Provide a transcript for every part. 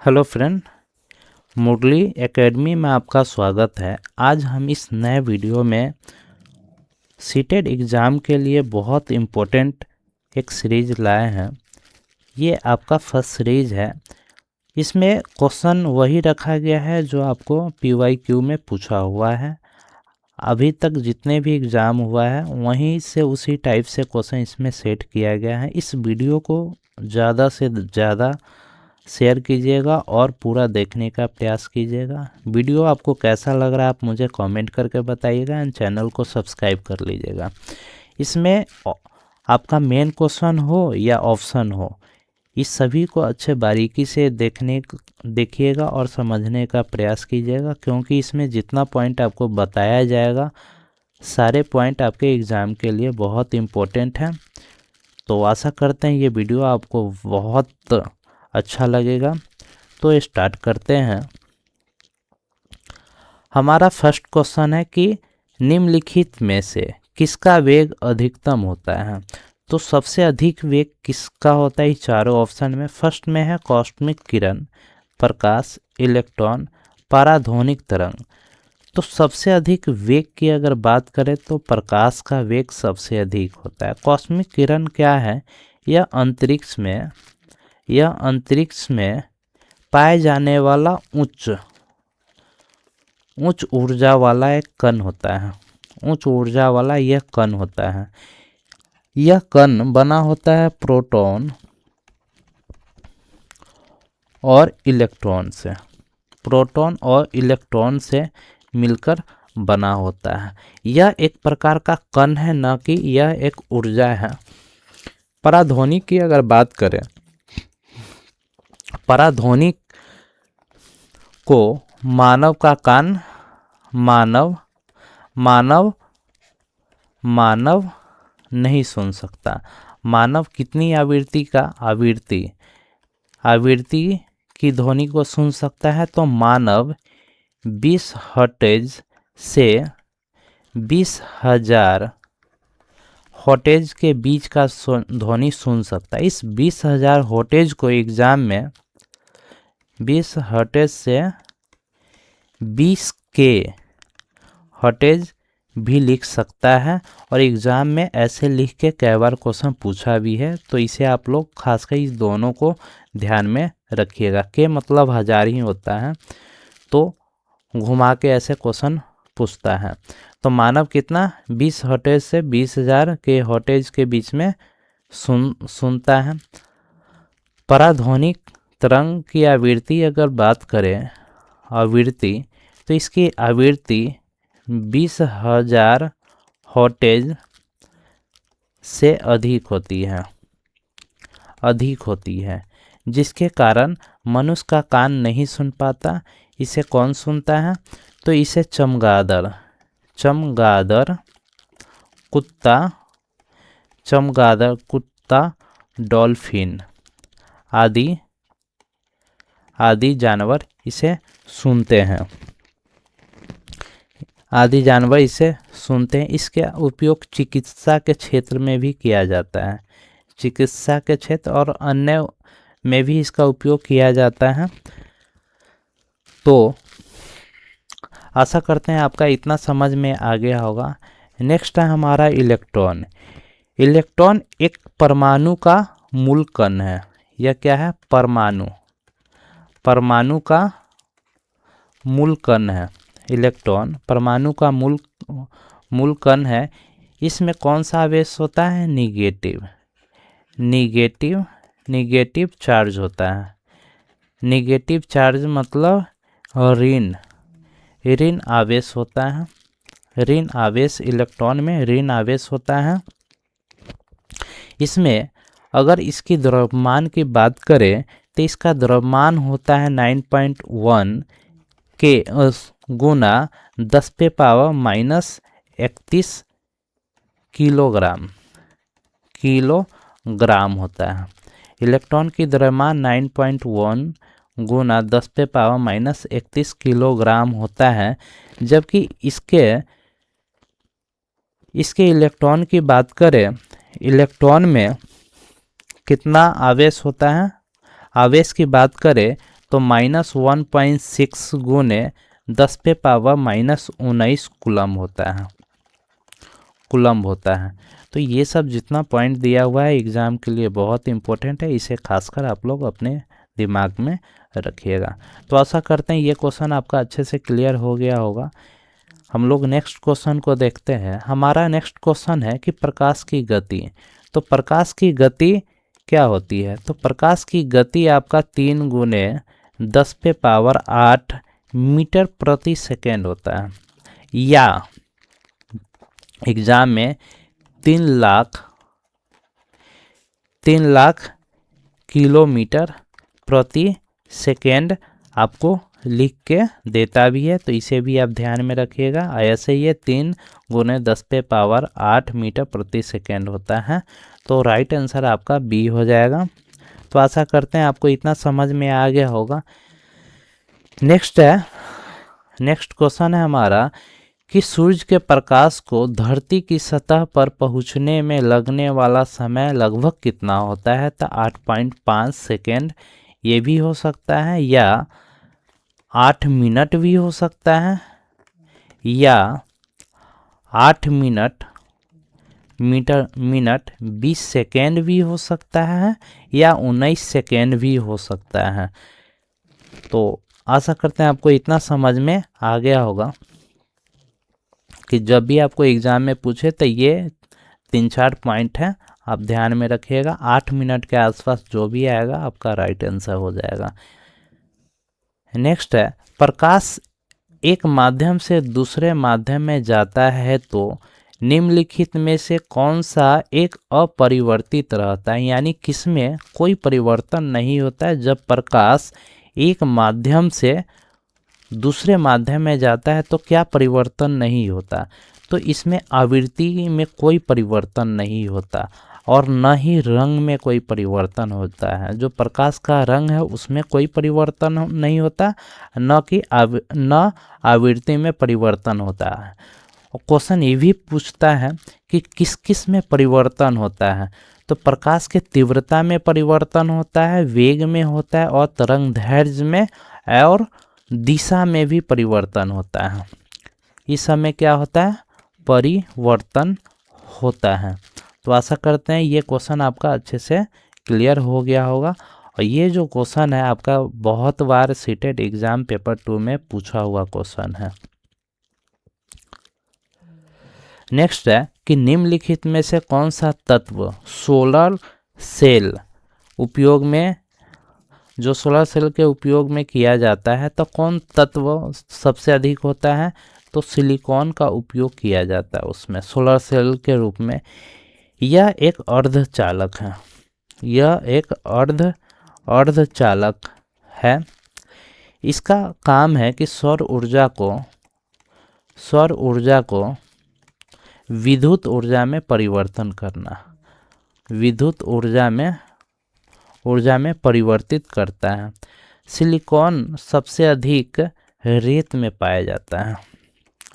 Hello friend, मुरली academy में आपका स्वागत है। आज हम इस नए वीडियो में सीटेट एग्ज़ाम के लिए बहुत इम्पोर्टेंट एक सीरीज लाए हैं। ये आपका फर्स्ट सीरीज है। इसमें क्वेश्चन वही रखा गया है जो आपको PYQ में पूछा हुआ है। अभी तक जितने भी एग्ज़ाम हुआ है वहीं से उसी टाइप से क्वेश्चन इसमें सेट किया गया है। इस वीडियो को ज़्यादा से ज़्यादा शेयर कीजिएगा और पूरा देखने का प्रयास कीजिएगा। वीडियो आपको कैसा लग रहा है आप मुझे कमेंट करके बताइएगा एंड चैनल को सब्सक्राइब कर लीजिएगा। इसमें आपका मेन क्वेश्चन हो या ऑप्शन हो, इस सभी को अच्छे बारीकी से देखिएगा और समझने का प्रयास कीजिएगा, क्योंकि इसमें जितना पॉइंट आपको बताया जाएगा सारे पॉइंट आपके एग्ज़ाम के लिए बहुत इम्पोर्टेंट हैं। तो आशा करते हैं ये वीडियो आपको बहुत अच्छा लगेगा। तो स्टार्ट करते हैं। हमारा फर्स्ट क्वेश्चन है कि निम्नलिखित में से किसका वेग अधिकतम होता है। तो सबसे अधिक वेग किसका होता है चारों ऑप्शन में। फर्स्ट में है कॉस्मिक किरण, प्रकाश, इलेक्ट्रॉन, पराध्वनिक तरंग। तो सबसे अधिक वेग की अगर बात करें तो प्रकाश का वेग सबसे अधिक होता है। कॉस्मिक किरण क्या है, यह अंतरिक्ष में पाए जाने वाला उच्च ऊर्जा वाला एक कण होता है। उच्च ऊर्जा वाला यह कण होता है। यह कण बना होता है प्रोटॉन और इलेक्ट्रॉन से। प्रोटॉन और इलेक्ट्रॉन से मिलकर बना होता है। यह एक प्रकार का कण है, न कि यह एक ऊर्जा है। पराध्वनिक की अगर बात करें, पराध्वनिक को मानव का कान मानव नहीं सुन सकता। मानव कितनी आवृत्ति की ध्वनि को सुन सकता है। तो मानव 20 हर्ट्ज से 20,000 हर्ट्ज के बीच का ध्वनि सुन सकता है। इस 20,000 हर्ट्ज को एग्जाम में 20 हर्ट्ज से 20K हर्ट्ज भी लिख सकता है, और एग्ज़ाम में ऐसे लिख के कई बार क्वेश्चन पूछा भी है। तो इसे आप लोग खासकर इस दोनों को ध्यान में रखिएगा। के मतलब 1000 ही होता है, तो घुमा के ऐसे क्वेश्चन पूछता है। तो मानव कितना 20 हर्ट्ज से 20,000 के हर्ट्ज के बीच में सुनता है। पराध्वनिक तरंग की आवृत्ति अगर बात करें, तो इसकी आवृत्ति 20,000 हर्ट्ज से अधिक होती है, जिसके कारण मनुष्य का कान नहीं सुन पाता। इसे कौन सुनता है, तो इसे चमगादड़ कुत्ता, डॉल्फिन आदि जानवर इसे सुनते हैं। इसके उपयोग चिकित्सा के क्षेत्र में भी किया जाता है। चिकित्सा के क्षेत्र और अन्य में भी इसका उपयोग किया जाता है। तो आशा करते हैं आपका इतना समझ में आ गया होगा। नेक्स्ट है हमारा इलेक्ट्रॉन। इलेक्ट्रॉन एक परमाणु का मूल कण है। यह क्या है, परमाणु का मूल कण है। इलेक्ट्रॉन परमाणु का मूल कण है। इसमें कौन सा आवेश होता है, निगेटिव चार्ज होता है। निगेटिव चार्ज मतलब ऋण आवेश होता है। ऋण आवेश इलेक्ट्रॉन में ऋण आवेश होता है। इसमें अगर इसकी द्रव्यमान की बात करें तो इसका द्रव्यमान होता है 9.1 के गुना 10⁻³ किलोग्राम होता है। इलेक्ट्रॉन की द्रव्यमान 9.1 गुना 10⁻³ किलोग्राम होता है। जबकि इसके इलेक्ट्रॉन की बात करें, इलेक्ट्रॉन में कितना आवेश होता है, आवेश की बात करें तो -1.6 गुने 10⁻⁻19 कूलम्ब होता है। तो ये सब जितना पॉइंट दिया हुआ है एग्ज़ाम के लिए बहुत इंपॉर्टेंट है, इसे खासकर आप लोग अपने दिमाग में रखिएगा। तो आशा करते हैं ये क्वेश्चन आपका अच्छे से क्लियर हो गया होगा। हम लोग नेक्स्ट क्वेश्चन को देखते हैं। हमारा नेक्स्ट क्वेश्चन है कि प्रकाश की गति। तो प्रकाश की गति क्या होती है? तो प्रकाश की गति आपका 3 गुने 10⁸ मीटर प्रति सेकेंड होता है, या एग्जाम में 3 लाख किलोमीटर प्रति सेकेंड आपको लिख के देता भी है, तो इसे भी आप ध्यान में रखिएगा। ऐसे ये 3 गुने 10⁸ मीटर प्रति सेकेंड होता है। तो राइट आंसर आपका बी हो जाएगा। तो आशा करते हैं आपको इतना समझ में आ गया होगा। नेक्स्ट क्वेश्चन है हमारा कि सूर्य के प्रकाश को धरती की सतह पर पहुंचने में लगने वाला समय लगभग कितना होता है? तो 8.5 सेकेंड ये भी हो सकता है, या 8 मिनट भी हो सकता है, या 8 मिनट 20 सेकेंड भी हो सकता है, या 19 सेकेंड भी हो सकता है। तो आशा करते हैं आपको इतना समझ में आ गया होगा कि जब भी आपको एग्ज़ाम में पूछे तो ये 3-4 पॉइंट हैं, आप ध्यान में रखिएगा। 8 मिनट के आसपास जो भी आएगा आपका राइट आंसर हो जाएगा। नेक्स्ट है, प्रकाश एक माध्यम से दूसरे माध्यम में जाता है तो निम्नलिखित में से कौन सा एक अपरिवर्तित रहता है? यानी किसमें कोई परिवर्तन नहीं होता है जब प्रकाश एक माध्यम से दूसरे माध्यम में जाता है तो क्या परिवर्तन नहीं होता? तो इसमें आवृत्ति में कोई परिवर्तन नहीं होता और न ही रंग में कोई परिवर्तन होता है। जो प्रकाश का रंग है उसमें कोई परिवर्तन नहीं होता, न आवृत्ति में परिवर्तन होता है। और क्वेश्चन ये भी पूछता है कि किस किस में परिवर्तन होता है? तो प्रकाश के तीव्रता में परिवर्तन होता है, वेग में होता है, और तरंग दैर्ध्य में और दिशा में भी परिवर्तन होता है। इस समय क्या होता है? परिवर्तन होता है। तो आशा करते हैं ये क्वेश्चन आपका अच्छे से क्लियर हो गया होगा। और ये जो क्वेश्चन है आपका बहुत बार सीटेट एग्जाम पेपर 2 में पूछा हुआ क्वेश्चन है। नेक्स्ट है कि निम्नलिखित में से कौन सा तत्व सोलर सेल उपयोग में, जो सोलर सेल के उपयोग में किया जाता है, तो कौन तत्व सबसे अधिक होता है? तो सिलिकॉन का उपयोग किया जाता है उसमें सोलर सेल के रूप में। यह एक अर्धचालक है, यह एक अर्धचालक है। इसका काम है कि सौर ऊर्जा को विद्युत ऊर्जा में परिवर्तन करना, विद्युत ऊर्जा में परिवर्तित करता है। सिलिकॉन सबसे अधिक रेत में पाया जाता है,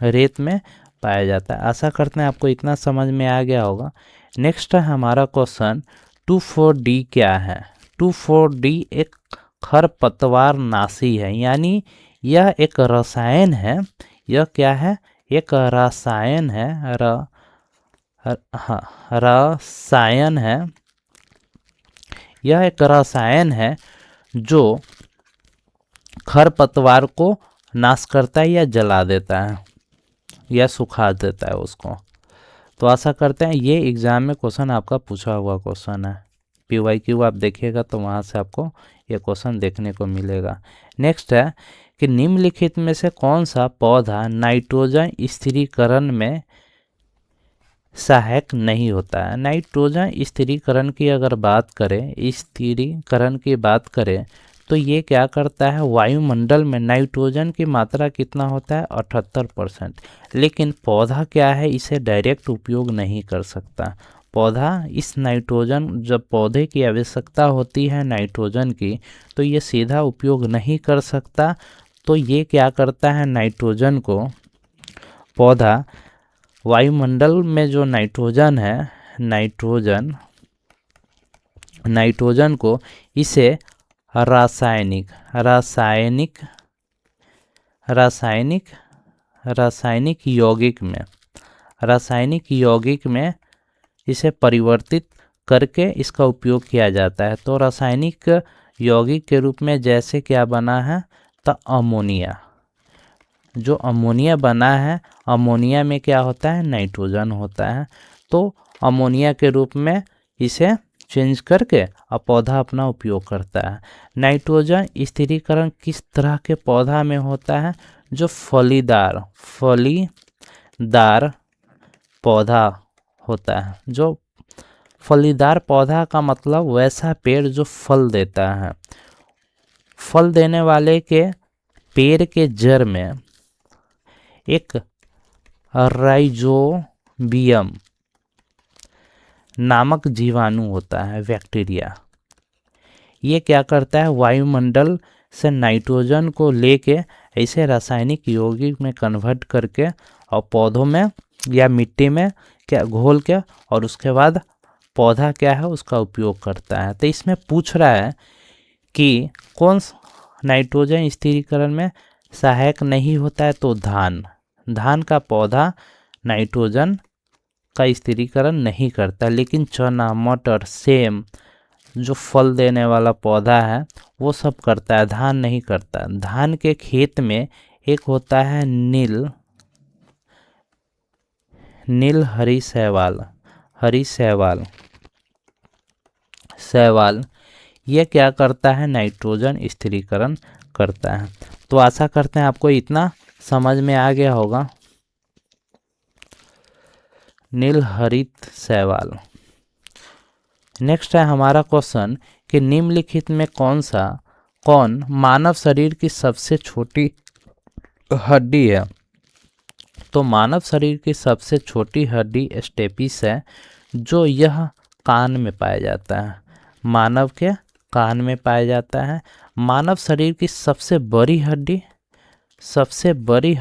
रेत में पाया जाता है। आशा करते हैं आपको इतना समझ में आ गया होगा। नेक्स्ट है हमारा क्वेश्चन 2,4-D क्या है? 2,4-D एक खरपतवार नाशी है, यानी यह एक रसायन है। यह क्या है? एक रसायन है, रसायन है। यह एक रसायन है जो खरपतवार को नाश करता है या जला देता है या सुखा देता है उसको। तो आशा करते हैं ये एग्ज़ाम में क्वेश्चन आपका पूछा हुआ क्वेश्चन है। PYQ आप देखिएगा तो वहाँ से आपको ये क्वेश्चन देखने को मिलेगा। नेक्स्ट है कि निम्नलिखित में से कौन सा पौधा नाइट्रोजन स्थिरीकरण में सहायक नहीं होता है? नाइट्रोजन स्थिरीकरण की अगर बात करें, तो ये क्या करता है? वायुमंडल में नाइट्रोजन की मात्रा कितना होता है? 78%। लेकिन पौधा क्या है? इसे डायरेक्ट उपयोग नहीं कर सकता। पौधा इस नाइट्रोजन, जब पौधे की आवश्यकता होती है नाइट्रोजन की, तो ये सीधा उपयोग नहीं कर सकता। तो ये क्या करता है? नाइट्रोजन को पौधा वायुमंडल में जो नाइट्रोजन है, नाइट्रोजन को इसे रासायनिक रासायनिक रासायनिक रासायनिक यौगिक में रासायनिक यौगिक में इसे परिवर्तित करके इसका उपयोग किया जाता है। तो रासायनिक यौगिक के रूप में जैसे क्या बना है, तो अमोनिया। जो अमोनिया बना है, अमोनिया में क्या होता है, नाइट्रोजन होता है। तो अमोनिया के रूप में इसे चेंज करके अब पौधा अपना उपयोग करता है। नाइट्रोजन स्थिरीकरण किस तरह के पौधा में होता है, जो फलीदार पौधा होता है। जो फलीदार पौधा का मतलब वैसा पेड़ जो फल देता है। फल देने वाले के पेड़ के जड़ में एक राइजोबियम नामक जीवाणु होता है, बैक्टीरिया। ये क्या करता है, वायुमंडल से नाइट्रोजन को लेके ऐसे रासायनिक यौगिक में कन्वर्ट करके और पौधों में या मिट्टी में क्या घोल के और उसके बाद पौधा क्या है उसका उपयोग करता है। तो इसमें पूछ रहा है कि कौन नाइट्रोजन स्थिरीकरण में सहायक नहीं होता है, तो धान का पौधा नाइट्रोजन का स्थिरीकरण नहीं करता। लेकिन चना, मटर, सेम जो फल देने वाला पौधा है वो सब करता है, धान नहीं करता। धान के खेत में एक होता है नील हरी शैवाल। ये क्या करता है, नाइट्रोजन स्थिरीकरण करता है। तो आशा करते हैं आपको इतना समझ में आ गया होगा। नील हरित शैवाल। नेक्स्ट है हमारा क्वेश्चन कि निम्नलिखित में कौन मानव शरीर की सबसे छोटी हड्डी है। तो मानव शरीर की सबसे छोटी हड्डी स्टेपिस है, जो यह कान में पाया जाता है। मानव के कान में पाया जाता है। मानव शरीर की सबसे बड़ी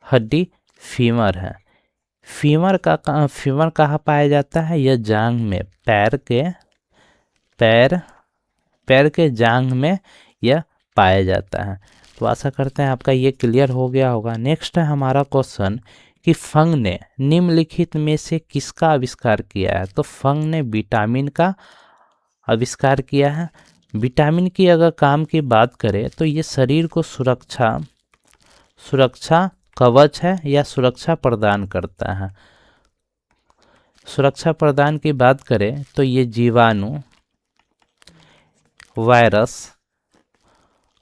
हड्डी फीमर है। फीमर कहाँ पाया जाता है, यह जांघ में, पैर के जांघ में यह पाया जाता है। तो आशा करते हैं आपका ये क्लियर हो गया होगा। नेक्स्ट है हमारा क्वेश्चन कि फंग ने निम्नलिखित में से किसका आविष्कार किया है। तो फंग ने विटामिन का आविष्कार किया है। विटामिन की अगर काम की बात करें तो ये शरीर को सुरक्षा कवच है या सुरक्षा प्रदान करता है। सुरक्षा प्रदान की बात करें तो ये जीवाणु,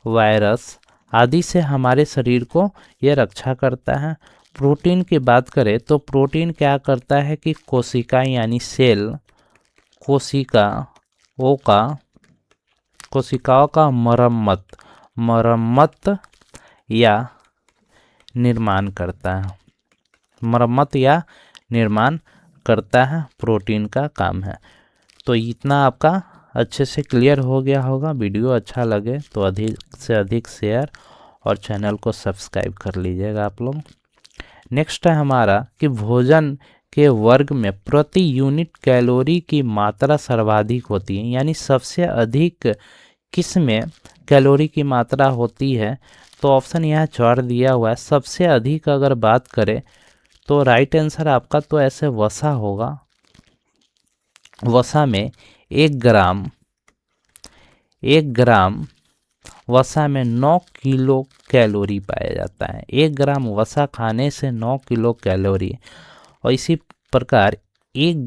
वायरस आदि से हमारे शरीर को यह रक्षा करता है। प्रोटीन की बात करें तो प्रोटीन क्या करता है कि कोशिका यानी सेल, कोशिकाओं का मरम्मत या निर्माण करता है, प्रोटीन का काम है। तो इतना आपका अच्छे से क्लियर हो गया होगा। वीडियो अच्छा लगे तो अधिक से अधिक शेयर और चैनल को सब्सक्राइब कर लीजिएगा आप लोग। नेक्स्ट है हमारा कि भोजन के वर्ग में प्रति यूनिट कैलोरी की मात्रा सर्वाधिक होती है, यानी सबसे अधिक किस में कैलोरी की मात्रा होती है। तो ऑप्शन यहाँ 4 दिया हुआ है। सबसे अधिक अगर बात करें तो राइट आंसर आपका तो ऐसे वसा होगा। वसा में 1 ग्राम वसा में 9 किलो कैलोरी पाया जाता है। 1 ग्राम वसा खाने से 9 किलो कैलोरी। और इसी प्रकार 1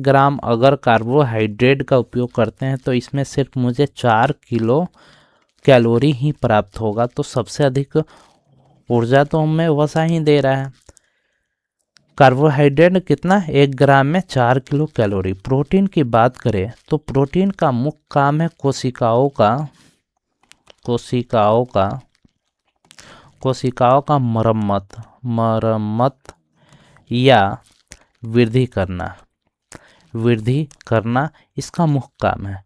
ग्राम अगर कार्बोहाइड्रेट का उपयोग करते हैं तो इसमें सिर्फ मुझे 4 किलो कैलोरी ही प्राप्त होगा। तो सबसे अधिक ऊर्जा तो हमें वसा ही दे रहा है। कार्बोहाइड्रेट कितना, 1 ग्राम में 4 किलो कैलोरी। प्रोटीन की बात करें तो प्रोटीन का मुख्य काम है कोशिकाओं का मरम्मत या वृद्धि करना इसका मुख्य काम है।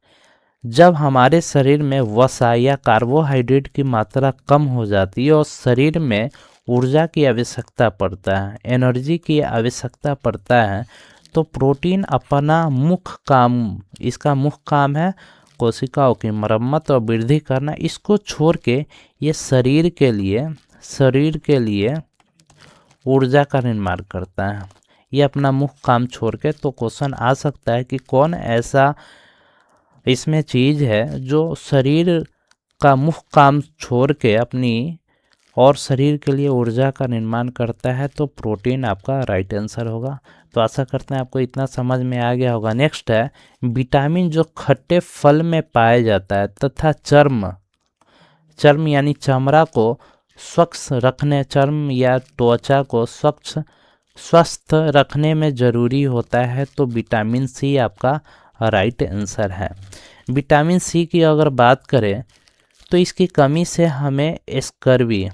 जब हमारे शरीर में वसा या कार्बोहाइड्रेट की मात्रा कम हो जाती है और शरीर में ऊर्जा की आवश्यकता पड़ता है, एनर्जी की आवश्यकता पड़ता है, तो प्रोटीन अपना मुख्य काम, इसका मुख्य काम है कोशिकाओं की मरम्मत और वृद्धि करना। इसको छोड़ के ये शरीर के लिए ऊर्जा का निर्माण करता है। ये अपना मुख्य काम छोड़ के, तो क्वेश्चन आ सकता है कि कौन ऐसा इसमें चीज़ है जो शरीर का मुख्य काम छोड़ के अपनी और शरीर के लिए ऊर्जा का निर्माण करता है, तो प्रोटीन आपका राइट आंसर होगा। तो आशा करते हैं आपको इतना समझ में आ गया होगा। नेक्स्ट है विटामिन जो खट्टे फल में पाया जाता है तथा चर्म यानी चमड़ा को स्वच्छ रखने, चर्म या त्वचा को स्वस्थ रखने में ज़रूरी होता है, तो विटामिन सी आपका राइट आंसर है। विटामिन सी की अगर बात करें तो इसकी कमी से हमें स्कर्वी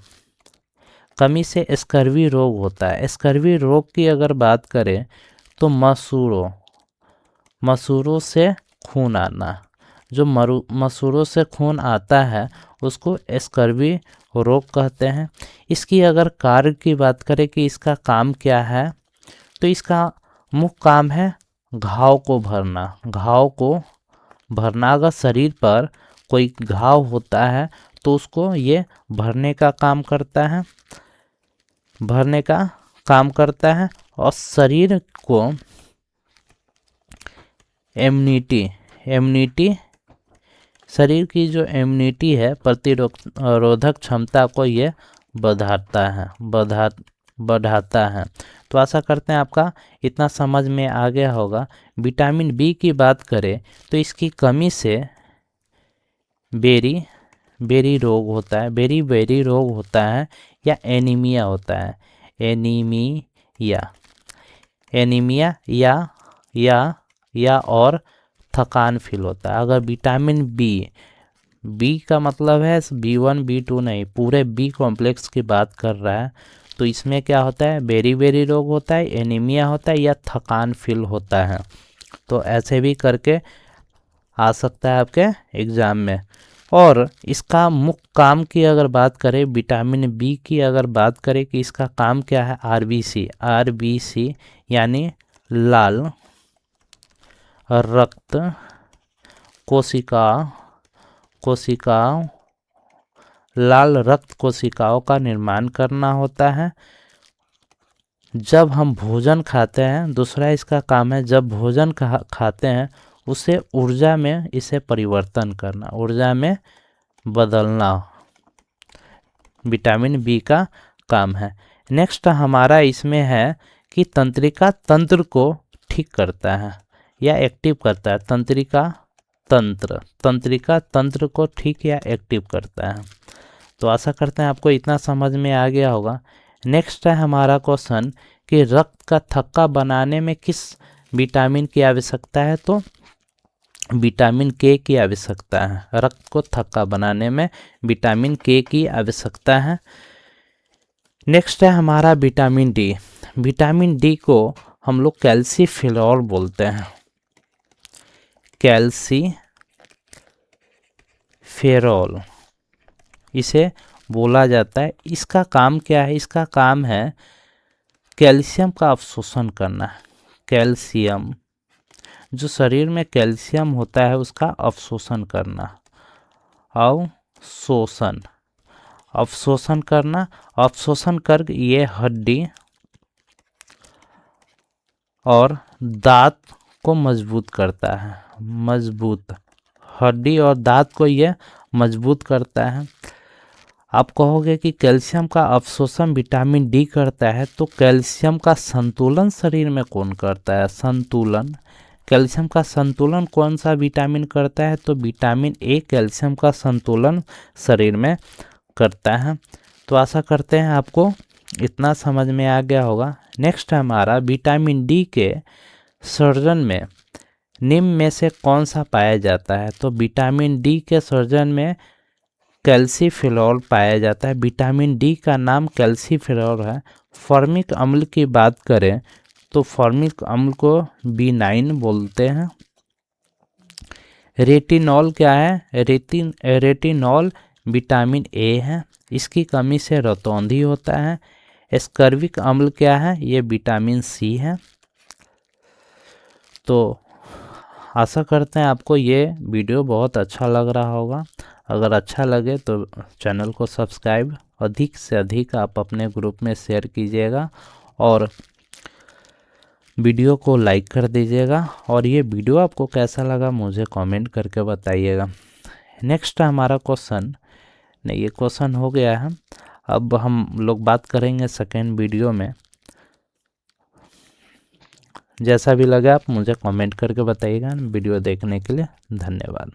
रोग होता है। स्कर्वी रोग की अगर बात करें तो मसूरों से खून आना, जो मसूरों से खून आता है उसको स्कर्वी रोग कहते हैं। इसकी अगर कार्य की बात करें कि इसका काम क्या है, तो इसका मुख्य काम है घाव को भरना। अगर शरीर पर कोई घाव होता है तो उसको ये भरने का काम करता है और शरीर को इम्यूनिटी शरीर की जो इम्यूनिटी है, प्रतिरोधक क्षमता को ये बढ़ाता है। तो आशा करते हैं आपका इतना समझ में आ गया होगा। विटामिन बी की बात करें तो इसकी कमी से बेरी रोग होता है या एनीमिया होता है। एनीमिया या और थकान फील होता है। अगर विटामिन बी का मतलब है B1 B2 नहीं, पूरे बी कॉम्प्लेक्स की बात कर रहा है, तो इसमें क्या होता है, बेरी रोग होता है, एनीमिया होता है या थकान फील होता है। तो ऐसे भी करके आ सकता है आपके एग्ज़ाम में। और इसका मुख्य काम की अगर बात करें, विटामिन बी की अगर बात करें कि इसका काम क्या है, आरबीसी यानी लाल रक्त लाल रक्त कोशिकाओं का निर्माण करना होता है जब हम भोजन खाते हैं। दूसरा इसका काम है जब भोजन खाते हैं उसे ऊर्जा में इसे परिवर्तन करना, ऊर्जा में बदलना विटामिन बी का काम है। नेक्स्ट हमारा इसमें है कि तंत्रिका तंत्र को ठीक करता है या एक्टिव करता है। तंत्रिका तंत्र को ठीक या एक्टिव करता है। तो आशा करते हैं आपको इतना समझ में आ गया होगा। नेक्स्ट है हमारा क्वेश्चन कि रक्त का थक्का बनाने में किस विटामिन की आवश्यकता है, तो विटामिन के की आवश्यकता है। रक्त को थक्का बनाने में विटामिन के की आवश्यकता है। नेक्स्ट है हमारा विटामिन डी। विटामिन डी को हम लोग कैल्सीफेरॉल बोलते हैं। कैल्सीफेरॉल इसे बोला जाता है। इसका काम क्या है, इसका काम है कैल्शियम का अवशोषण करना। कैल्शियम जो शरीर में कैल्शियम होता है उसका अवशोषण करना, अवशोषण कर ये हड्डी और दांत को मजबूत करता है। हड्डी और दांत को ये मजबूत करता है। आप कहोगे कि कैल्शियम का अवशोषण विटामिन डी करता है, तो कैल्शियम का संतुलन शरीर में कौन करता है? कैल्शियम का संतुलन कौन सा विटामिन करता है? तो विटामिन ए कैल्शियम का संतुलन शरीर में करता है। तो आशा करते हैं आपको इतना समझ में आ गया होगा। नेक्स्ट हमारा विटामिन डी के सर्जन में निम्न में से कौन सा पाया जाता है? तो विटामिन डी के सर्जन में कैल्सीफेरॉल पाया जाता है। विटामिन डी का नाम कैल्सीफेरॉल है। फॉर्मिक अम्ल की बात करें तो फॉर्मिक अम्ल को B9 बोलते हैं। रेटिनॉल क्या है? रेटिनॉल विटामिन ए है, इसकी कमी से रतौंधी होता है। एस्कर्बिक अम्ल क्या है? ये विटामिन सी है। तो आशा करते हैं आपको ये वीडियो बहुत अच्छा लग रहा होगा। अगर अच्छा लगे तो चैनल को सब्सक्राइब अधिक से अधिक आप अपने ग्रुप में शेयर कीजिएगा और वीडियो को लाइक कर दीजिएगा। और ये वीडियो आपको कैसा लगा मुझे कमेंट करके बताइएगा। नेक्स्ट हमारा क्वेश्चन, नहीं ये क्वेश्चन हो गया है, अब हम लोग बात करेंगे सेकेंड वीडियो में। जैसा भी लगा आप मुझे कमेंट करके बताइएगा। वीडियो देखने के लिए धन्यवाद।